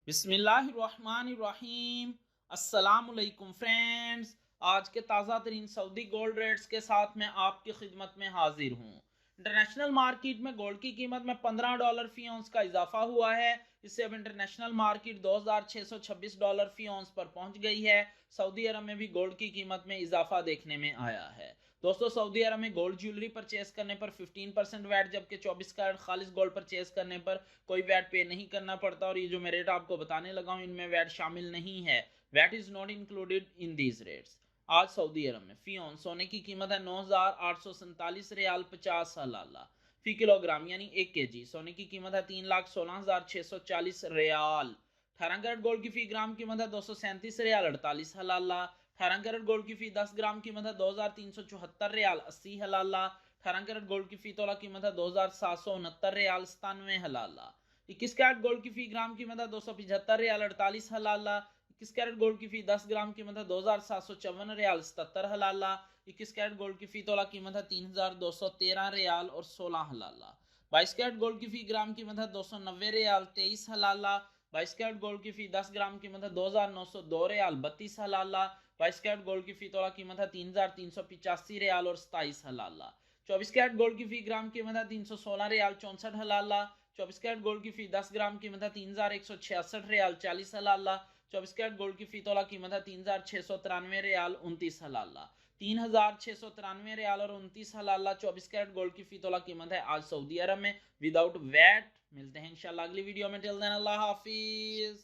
बिस्मिल्लाहिर्रहमानिर्रहीम। अस्सलामुअलैकुम फ्रेंड्स, आज के ताज़ा तरीन सऊदी गोल्ड रेट्स के साथ मैं आपकी खिदमत में हाजिर हूँ। इंटरनेशनल मार्केट में गोल्ड की कीमत में $15 फी औंस का इजाफा हुआ है। इससे अब इंटरनेशनल मार्केट $2626 फी औंस पर पहुंच गई है। सऊदी अरब में भी गोल्ड की कीमत में इजाफा देखने में आया है। दोस्तों, सऊदी अरब में गोल्ड ज्वेलरी परचेस करने पर 15% वैट, जबकि 24 कैरेट खालिस गोल्ड परचेस करने पर कोई वैट पे नहीं करना पड़ता। और ये जो मैं रेट आपको बताने लगा हूँ, इनमें वैट शामिल नहीं है। VAT is not included in these rates. आज सऊदी अरब में फी ऑन सोने की कीमत है 9,847 रियाल 50 हलाला फी किलोग्राम, यानी 1 kg। सोने की कीमत है 3,16,640 रियाल। 18 कैरेट गोल्ड की फी ग्राम कीमत है 237 रियाल 48 हलाला। 18 कैरेट गोल्ड की फी 10 ग्राम कीमत है 2,374 रियाल 80 हलाला। 18 कैरेट गोल्ड की फी तोला कीमत है 2,769 रियाल 97 हलाला। 21 कैरेट गोल्ड की फी ग्राम कीमत है 275 रियाल 48 हलाला। 21 कैरेट गोल्ड की फी 10 ग्राम कीमत है 2,754 रियाल 77 हलाला। 21 कैरेट गोल्ड की फी तोला कीमत है 3,213 रियाल और 16 हलाला। 22 कैरेट गोल्ड की फी ग्राम कीमत है 290 रियाल 23 हलाला। 22 कैरेट गोल्ड की फी 10 ग्राम कीमत है 2,902 रियाल 32 हलाला। 22 कैरेट गोल्ड की फी तोला कीमत है 3,385 रियाल और 27 हलाला। 24 कैरेट गोल्ड की फी ग्राम कीमत है 316 रियाल 64 हलाला। 24 कैरेट गोल्ड की फी 10 ग्राम कीमत है 3,166 रियाल 40 हलाला। 24 कैरेट गोल्ड की फी तोला कीमत है 3,693 रियाल 29 हलाला। 3,693 रियाल और 29 हलाला 24 कैरेट गोल्ड की फी तोला कीमत है आज सऊदी अरब में विदाउट वैट। मिलते हैं इंशाल्लाह अगली वीडियो में। टिल देन अल्लाह हाफिज।